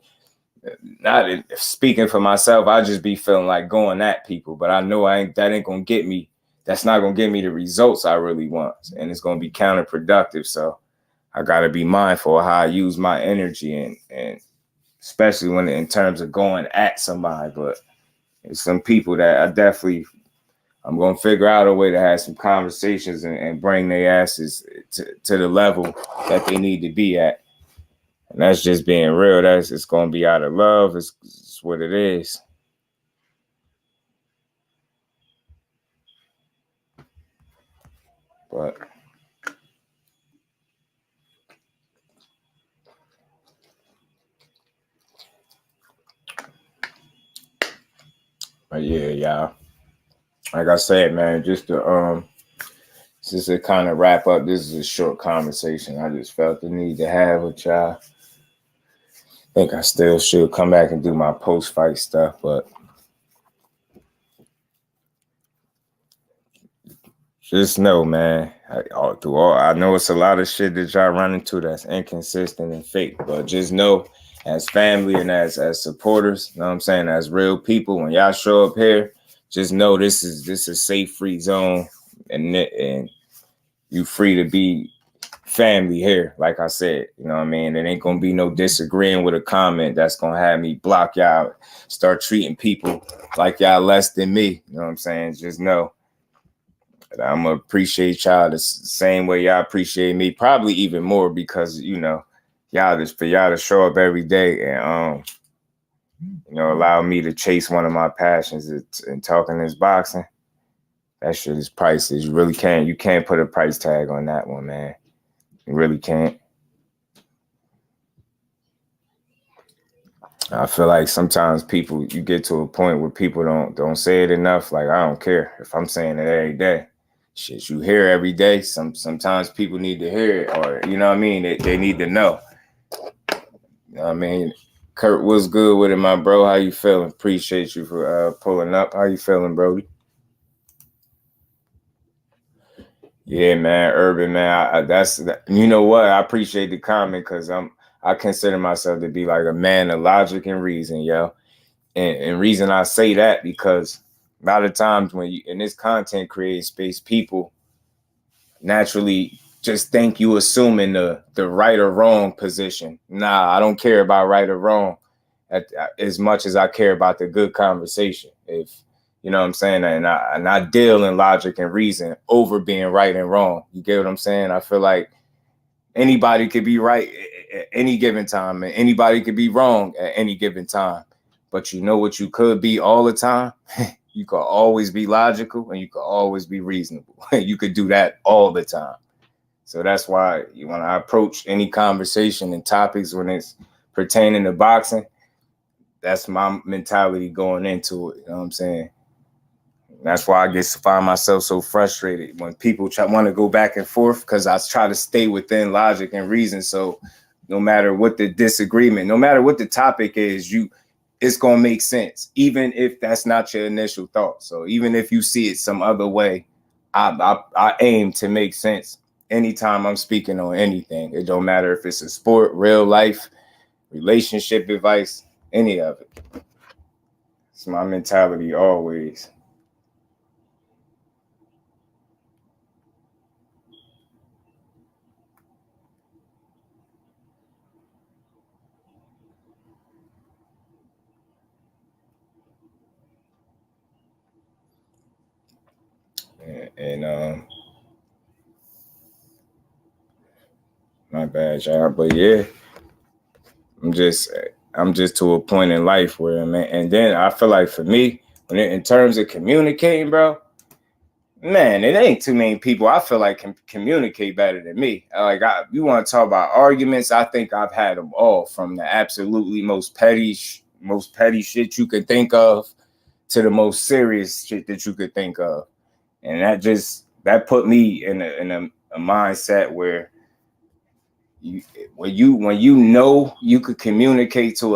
Speaker 2: not speaking for myself. I just be feeling like going at people, but I know that ain't going to get me. That's not going to give me the results I really want. And it's going to be counterproductive. So I got to be mindful of how I use my energy and especially when in terms of going at somebody. But it's some people that I'm going to figure out a way to have some conversations and bring their asses to the level that they need to be at. And that's just being real. It's going to be out of love. It's what it is. But yeah, y'all. Like I said, man, just to kind of wrap up, this is a short conversation I just felt the need to have with y'all. I think I still should come back and do my post-fight stuff, but just know, man, I know it's a lot of shit that y'all run into that's inconsistent and fake, but just know as family and as supporters, you know what I'm saying, as real people, when y'all show up here, just know this is a safe, free zone, and you free to be family here. Like I said, you know what I mean? There ain't gonna be no disagreeing with a comment that's gonna have me block y'all, start treating people like y'all less than me. You know what I'm saying? Just know that I'm gonna appreciate y'all the same way y'all appreciate me, probably even more because y'all just for y'all to show up every day and allow me to chase one of my passions and talking this boxing. That shit is priceless. You can't put a price tag on that one, man. You really can't. I feel like sometimes you get to a point where people don't say it enough. Like, I don't care if I'm saying it every day. Shit, you hear every day. Sometimes people need to hear it, or you know what I mean. They need to know. You know what I mean. Kurt, what's good with it, my bro? How you feeling? Appreciate you for pulling up. How you feeling, Brody? Yeah, man, Urban, man. You know what? I appreciate the comment because I consider myself to be like a man of logic and reason, yo. And reason I say that because a lot of times when you in this content creating space, people naturally just think you assuming the right or wrong position. Nah, I don't care about right or wrong as much as I care about the good conversation. If you know what I'm saying, and I deal in logic and reason over being right and wrong. You get what I'm saying? I feel like anybody could be right at any given time, and anybody could be wrong at any given time. But you know what you could be all the time? You could always be logical and you could always be reasonable. You could do that all the time. So that's why when I approach any conversation and topics when it's pertaining to boxing, that's my mentality going into it. You know what I'm saying? That's why I get to find myself so frustrated when people want to go back and forth, because I try to stay within logic and reason. So no matter what the disagreement, no matter what the topic is, it's going to make sense, even if that's not your initial thought. So even if you see it some other way, I aim to make sense anytime I'm speaking on anything. It don't matter if it's a sport, real life, relationship advice, any of it. It's my mentality always. And my bad, y'all. But yeah, I'm just to a point in life where, man, and then I feel like for me, in terms of communicating, bro, man, it ain't too many people I feel like can communicate better than me. Like, you want to talk about arguments? I think I've had them all, from the absolutely most petty shit you could think of to the most serious shit that you could think of, and that put me in a mindset where when you know you could communicate to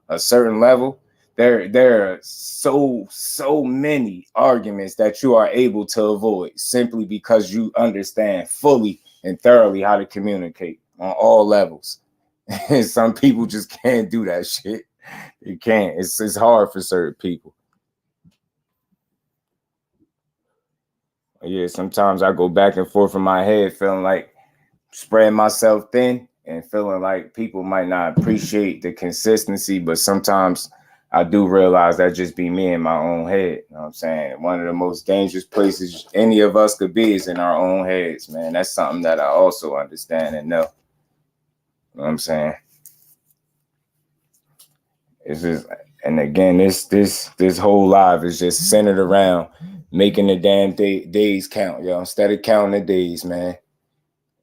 Speaker 2: a certain level, there are so many arguments that you are able to avoid simply because you understand fully and thoroughly how to communicate on all levels. And some people just can't do that shit. They can't. It's hard for certain people. Yeah, sometimes I go back and forth in my head feeling like spreading myself thin and feeling like people might not appreciate the consistency, but sometimes I do realize that just be me in my own head. You know what I'm saying? One of the most dangerous places any of us could be is in our own heads, man. That's something that I also understand and know. You know what I'm saying? It's just, and again, this whole life is just centered around making the damn days count, yo. Instead of counting the days, man.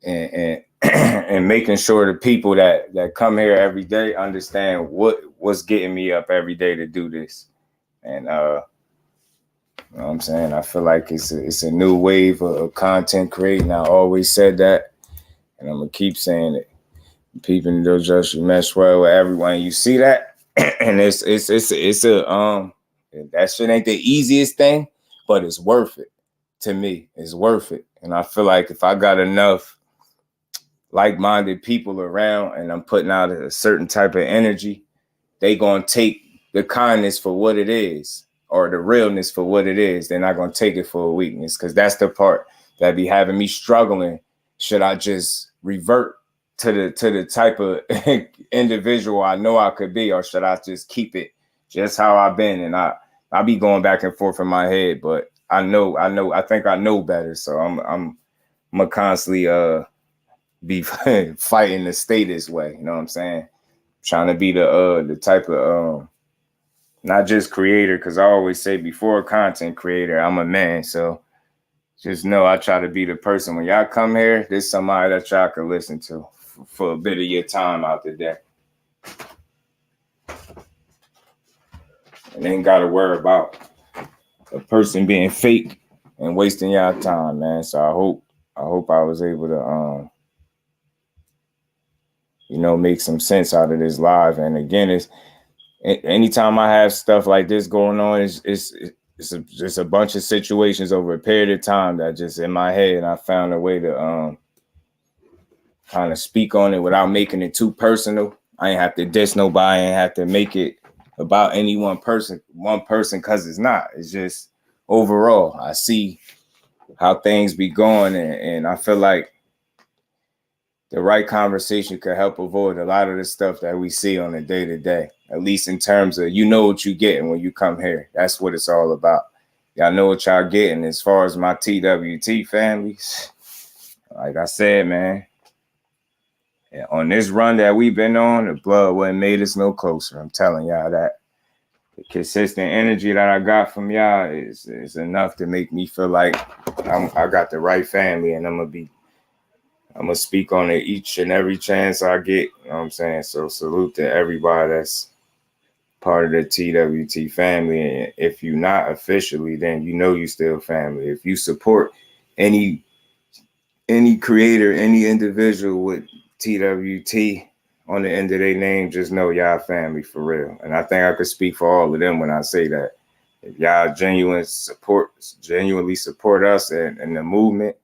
Speaker 2: And and making sure the people that come here every day understand what's getting me up every day to do this. And you know what I'm saying? I feel like it's a new wave of content creating. I always said that, and I'm gonna keep saying it. People don't just mess well with everyone. You see that? And it's a that shit ain't the easiest thing, but it's worth it. To me, it's worth it. And I feel like if I got enough like-minded people around and I'm putting out a certain type of energy, they gonna take the kindness for what it is, or the realness for what it is. They're not gonna take it for a weakness, because that's the part that be having me struggling. Should I just revert to the type of individual I know I could be, or should I just keep it just how I've been? And I be going back and forth in my head, but I think I know better. So I'm gonna constantly be fighting to stay this way. You know what I'm saying? Trying to be the type of not just creator, because I always say before content creator, I'm a man. So just know I try to be the person when y'all come here, there's somebody that y'all can listen to for a bit of your time out the day. And ain't got to worry about a person being fake and wasting y'all time, man. So I hope I was able to make some sense out of this live. And again, it's anytime I have stuff like this going on, it's a bunch of situations over a period of time that just in my head, and I found a way to kind of speak on it without making it too personal. I ain't have to diss nobody. I ain't have to make it about any one person, because it's not. It's just overall, I see how things be going, and I feel like the right conversation could help avoid a lot of the stuff that we see on a day to day. At least in terms of what you're getting when you come here. That's what it's all about. Y'all know what y'all getting. As far as my TWT families, like I said, man, on this run that we've been on, the blood wasn't made us no closer. I'm telling y'all that. The consistent energy that I got from y'all is enough to make me feel like I got the right family, and I'm gonna speak on it each and every chance I get. You know what I'm saying? So salute to everybody that's part of the TWT family. And if you're not officially, then you still family. If you support any creator, any individual with TWT on the end of their name, just know y'all family for real. And I think I could speak for all of them when I say that. If y'all genuinely support us and the movement,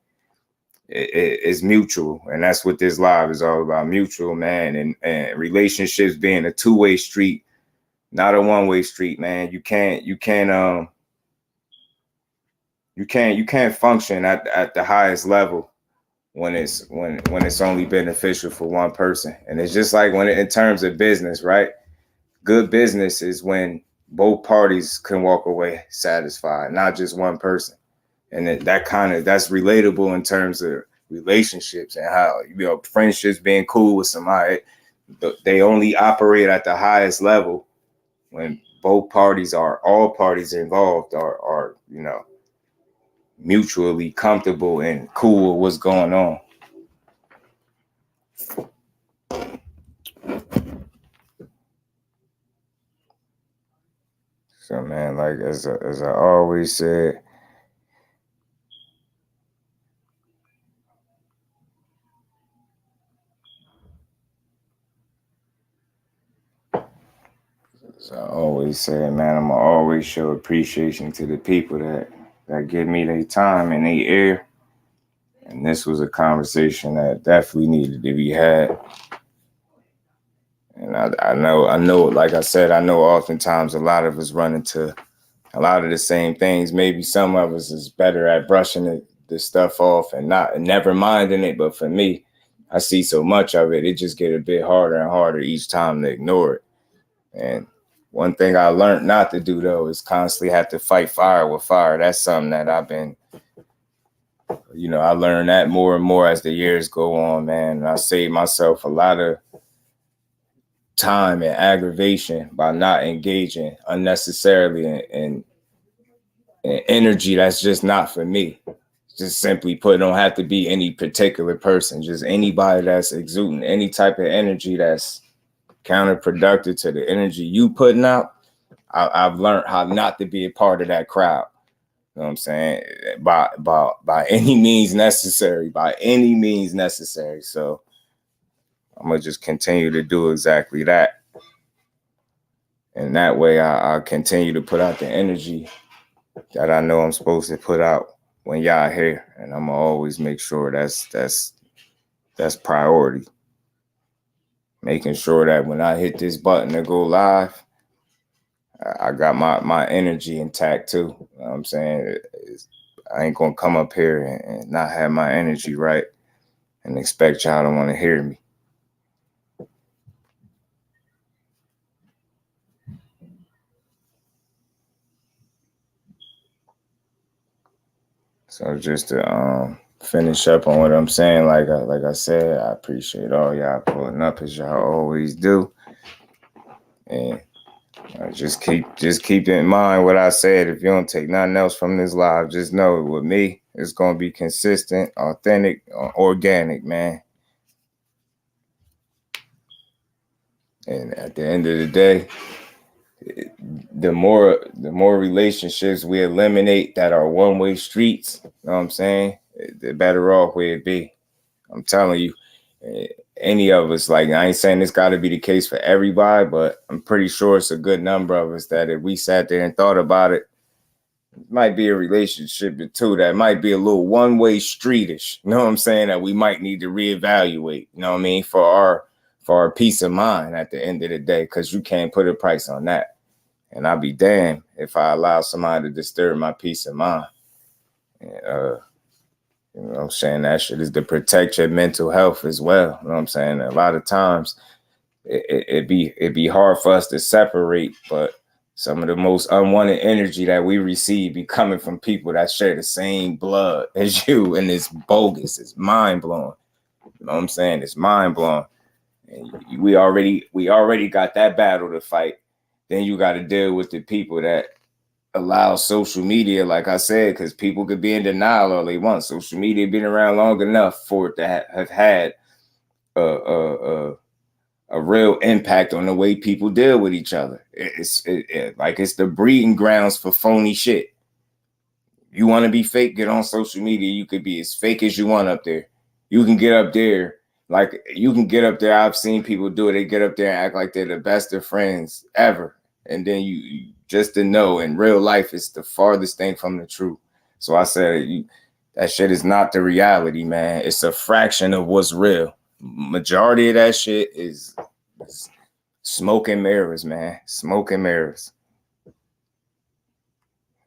Speaker 2: it's mutual. And that's what this live is all about. Mutual, man. And relationships being a two-way street, not a one-way street, man. You can't function at the highest level when it's only beneficial for one person. And it's just like in terms of business, right? Good business is when both parties can walk away satisfied, not just one person. And that's relatable in terms of relationships and how, friendships, being cool with somebody. They only operate at the highest level when all parties involved are mutually comfortable and cool with what's going on. So, man, like as I always said, man, I'm gonna always show appreciation to the people that give me their time and their ear. And this was a conversation that definitely needed to be had. And I know, like I said, I know oftentimes a lot of us run into a lot of the same things. Maybe some of us is better at brushing the stuff off and never minding it. But for me, I see so much of it, it just get a bit harder and harder each time to ignore it. And one thing I learned not to do, though, is constantly have to fight fire with fire. That's something that I've been, I learned that more and more as the years go on, man. And I saved myself a lot of time and aggravation by not engaging unnecessarily in energy that's just not for me. Just simply put, it don't have to be any particular person, just anybody that's exuding any type of energy that's counterproductive to the energy you putting out. I've learned how not to be a part of that crowd. You know what I'm saying? By any means necessary, So I'm gonna just continue to do exactly that. And that way I'll continue to put out the energy that I know I'm supposed to put out when y'all here. And I'm gonna always make sure that's priority. Making sure that when I hit this button to go live, I got my energy intact too. You know what I'm saying? I ain't gonna come up here and not have my energy right and expect y'all to want to hear me. So just to finish up on what I'm saying, like I said, I appreciate all y'all pulling up as y'all always do, and just keep in mind what I said. If you don't take nothing else from this live, just know with me, it's gonna be consistent, authentic, organic, man. And at the end of the day, the more relationships we eliminate that are one-way streets, you know what I'm saying, the better off we'd be. I'm telling you, any of us, like, I ain't saying this got to be the case for everybody, but I'm pretty sure it's a good number of us that if we sat there and thought about it, it might be a relationship or two that might be a little one-way streetish. You know what I'm saying? That we might need to reevaluate, you know what I mean, for our peace of mind at the end of the day, because you can't put a price on that. And I'll be damned if I allow somebody to disturb my peace of mind. You know what I'm saying? That shit is to protect your mental health as well. You know what I'm saying? A lot of times it'd be hard for us to separate, but some of the most unwanted energy that we receive be coming from people that share the same blood as you, and it's bogus. It's mind blowing. You know what I'm saying? It's mind blowing. And we already got that battle to fight. Then you got to deal with the people that allow social media, like I said, because people could be in denial all they want. Social media been around long enough for it to have had a real impact on the way people deal with each other. It's the breeding grounds for phony shit. You want to be fake, get on social media. You could be as fake as you want up there. You can get up there. Like, you can get up there. I've seen people do it. They get up there and act like they're the best of friends ever. And then you just to know in real life, it's the farthest thing from the truth. So I said, that shit is not the reality, man. It's a fraction of what's real. Majority of that shit is smoke and mirrors, man. Smoke and mirrors.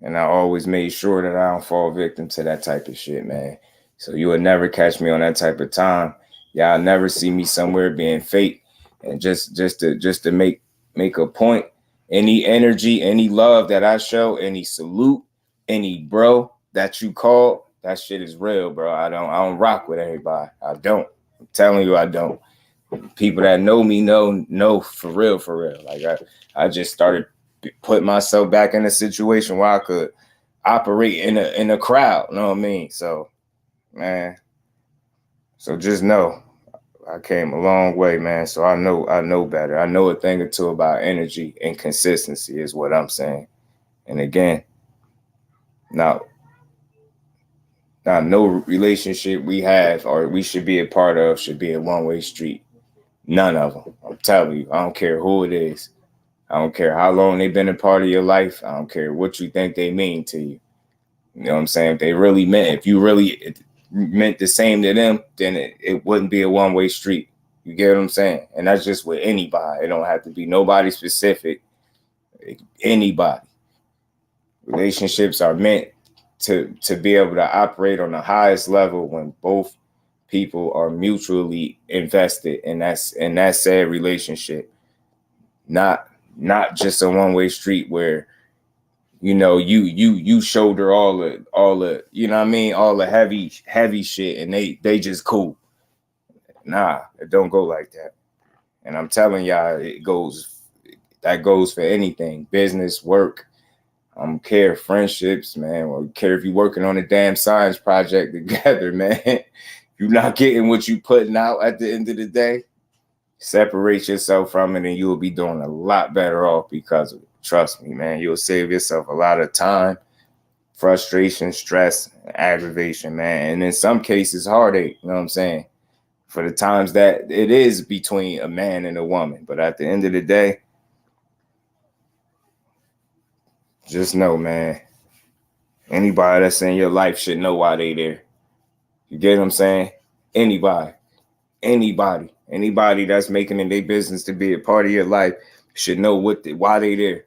Speaker 2: And I always made sure that I don't fall victim to that type of shit, man. So you would never catch me on that type of time. Y'all never see me somewhere being fake. And just to make a point, any energy, any love that I show, any salute, any bro that you call, that shit is real, bro. I don't rock with everybody. I don't. I'm telling you, I don't. People that know me know for real. Like I just started putting myself back in a situation where I could operate in a crowd. You know what I mean? So, man. So just know, I came a long way, man. So I know better. I know a thing or two about energy and consistency is what I'm saying. And again, now no relationship we have or we should be a part of should be a one-way street. None of them. I'm telling you, I don't care who it is. I don't care how long they've been a part of your life. I don't care what you think they mean to you. You know what I'm saying? If you really meant the same to them, then it wouldn't be a one-way street. You get what I'm saying? And that's just with anybody. It don't have to be nobody specific. Anybody. Relationships are meant to be able to operate on the highest level when both people are mutually invested in that said relationship. Not just a one-way street where you shoulder all the you know what I mean, all the heavy shit and they just cool. Nah, it don't go like that. And I'm telling y'all, that goes for anything. Business, work, care, friendships, man. Or care if you're working on a damn science project together, man. You're not getting what you putting out at the end of the day. Separate yourself from it and you'll be doing a lot better off because of it. Trust me, man. You'll save yourself a lot of time, frustration, stress, aggravation, man. And in some cases, heartache, you know what I'm saying? For the times that it is between a man and a woman. But at the end of the day, just know, man, anybody that's in your life should know why they there. You get what I'm saying? Anybody that's making it their business to be a part of your life should know why they there.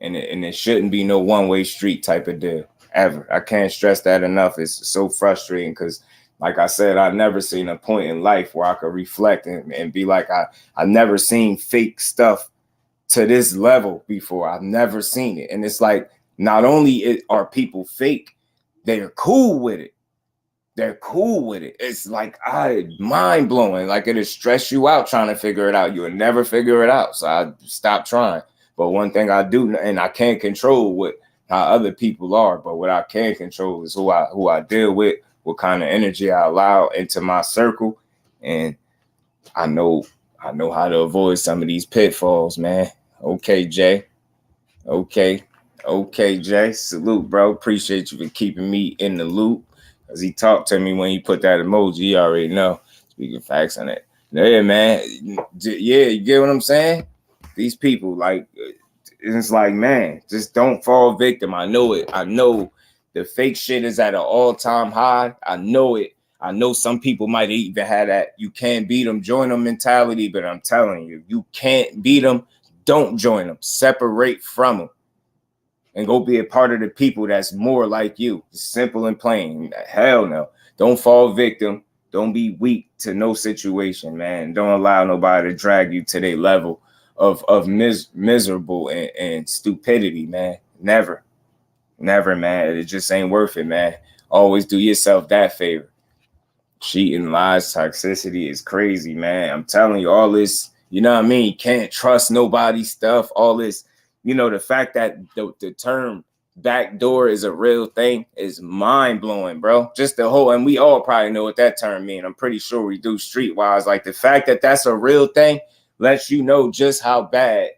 Speaker 2: And it shouldn't be no one-way street type of deal ever. I can't stress that enough. It's so frustrating because, like I said, I've never seen a point in life where I could reflect and be like, I've never seen fake stuff to this level before. I've never seen it. And it's like, not only are people fake, they're cool with it. They're cool with it. It's like, mind blowing. Like, it'll stress you out trying to figure it out. You'll never figure it out. So I stopped trying. But one thing I do, and I can't control how other people are, but what I can control is who I deal with, what kind of energy I allow into my circle, and I know how to avoid some of these pitfalls, man. Okay, Jay. Okay, Jay. Salute, bro. Appreciate you for keeping me in the loop. As he talked to me when he put that emoji, you already know. Speaking facts on it. Yeah, man. Yeah, you get what I'm saying? These people, like, it's like, man, just don't fall victim. I know it. I know the fake shit is at an all-time high. I know it. I know some people might even have that you can't beat them, join them mentality, but I'm telling you, you can't beat them, don't join them. Separate from them and go be a part of the people that's more like you. Simple and plain. Hell no. don't fall victim. Don't be weak to no situation, man. Don't allow nobody to drag you to their level of miserable and stupidity, man. Never, man. It just ain't worth it, man. Always do yourself that favor. Cheating, lies, toxicity is crazy, man. I'm telling you, all this, you know what I mean? Can't trust nobody stuff, all this, the fact that the term backdoor is a real thing is mind-blowing, bro. Just the whole, and we all probably know what that term means. I'm pretty sure we do streetwise. Like the fact that that's a real thing lets you know just how bad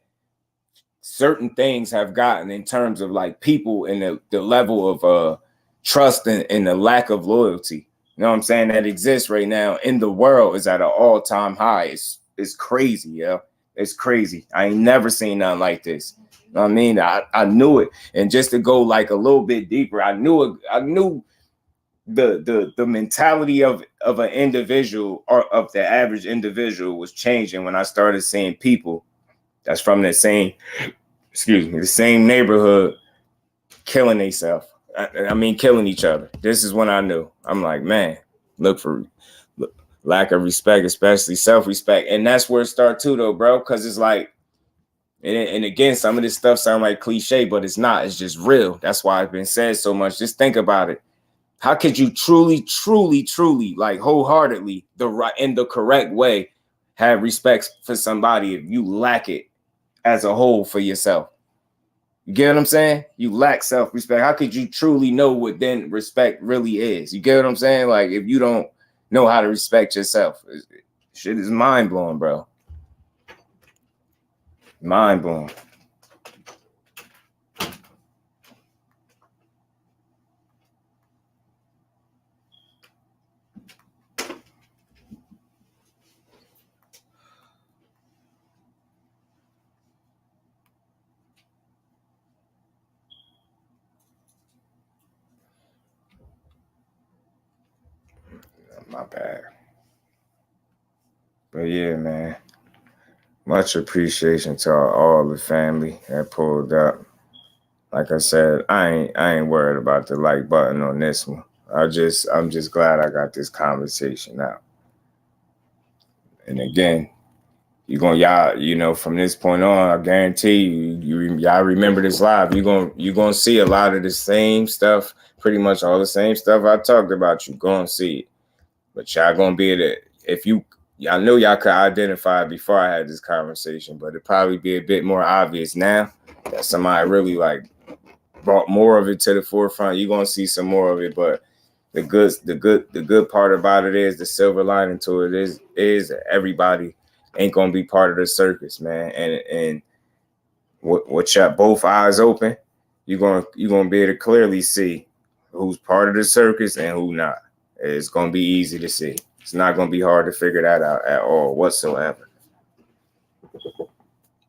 Speaker 2: certain things have gotten in terms of like people and the level of trust and the lack of loyalty. You know what I'm saying? That exists right now in the world is at an all-time high. It's crazy, yo. It's crazy. I ain't never seen nothing like this. You know what I mean? I knew it. And just to go like a little bit deeper, I knew the mentality of an individual or of the average individual was changing when I started seeing people that's from the same neighborhood killing themselves. I mean, killing each other. This is when I knew. I'm like, man, look for lack of respect, especially self-respect. And that's where it starts too, though, bro, because it's like, and again, some of this stuff sound like cliche, but it's not. It's just real. That's why it's been said so much. Just think about it. How could you truly, like wholeheartedly, in the correct way, have respect for somebody if you lack it as a whole for yourself? You get what I'm saying? You lack self-respect. How could you truly know what then respect really is? You get what I'm saying? Like if you don't know how to respect yourself, shit is mind-blowing, bro. Mind-blowing. My bad. But yeah, man. Much appreciation to all the family that pulled up. Like I said, I ain't worried about the like button on this one. I'm just glad I got this conversation out. And again, y'all, from this point on, I guarantee y'all remember this live. You're gonna see a lot of the same stuff, pretty much all the same stuff I talked about. You're gonna see it. But y'all gonna be able to, I know y'all could identify before I had this conversation, but it'd probably be a bit more obvious now that somebody really like brought more of it to the forefront. You're gonna see some more of it, but the good part about it is the silver lining to it is everybody ain't gonna be part of the circus, man. And what you both eyes open, you're gonna be able to clearly see who's part of the circus and who not. It's gonna be easy to see. It's not gonna be hard to figure that out at all whatsoever.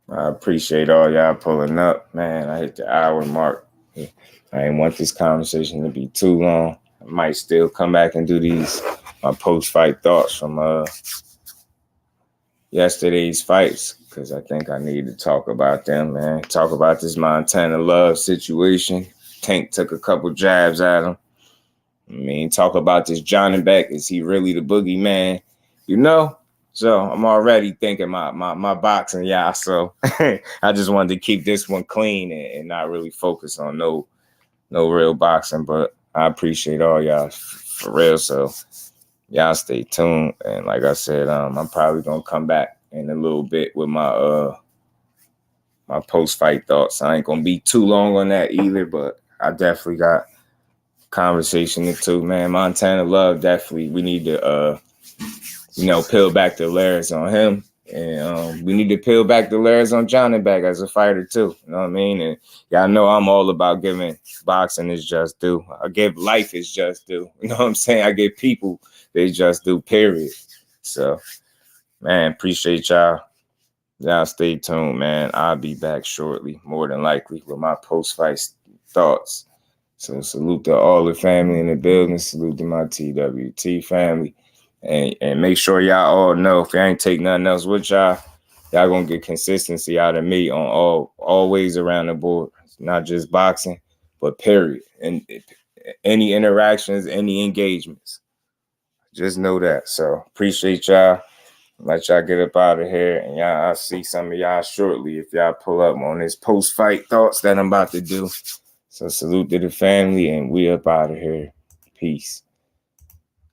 Speaker 2: I appreciate all y'all pulling up, man. I hit the hour mark. I didn't want this conversation to be too long. I might still come back and do my post-fight thoughts from yesterday's fights, because I think I need to talk about them, man. Talk about this Montana Love situation. Tank took a couple jabs at him. I mean, talk about this Johnny Beck. Is he really the boogeyman? So I'm already thinking my boxing, yeah. So I just wanted to keep this one clean and not really focus on no real boxing. But I appreciate all y'all for real. So y'all stay tuned. And like I said, I'm probably gonna come back in a little bit with my post-fight thoughts. I ain't gonna be too long on that either, but I definitely got conversation or two, man. Montana Love, definitely. We need to peel back the layers on him. And we need to peel back the layers on Johnny Beck as a fighter too. You know what I mean? And y'all know I'm all about giving boxing its just due. I give life its just due. You know what I'm saying? I give people they just due, period. So, man, appreciate y'all. Y'all stay tuned, man. I'll be back shortly, more than likely, with my post-fight thoughts. So salute to all the family in the building. Salute to my TWT family. And make sure y'all all know, if y'all ain't take nothing else with y'all gonna get consistency out of me on all ways around the board. Not just boxing, but period. And any interactions, any engagements. Just know that. So appreciate y'all. Let y'all get up out of here, and y'all, I'll see some of y'all shortly if y'all pull up on this post-fight thoughts that I'm about to do. So salute to the family, and we up out of here. Peace.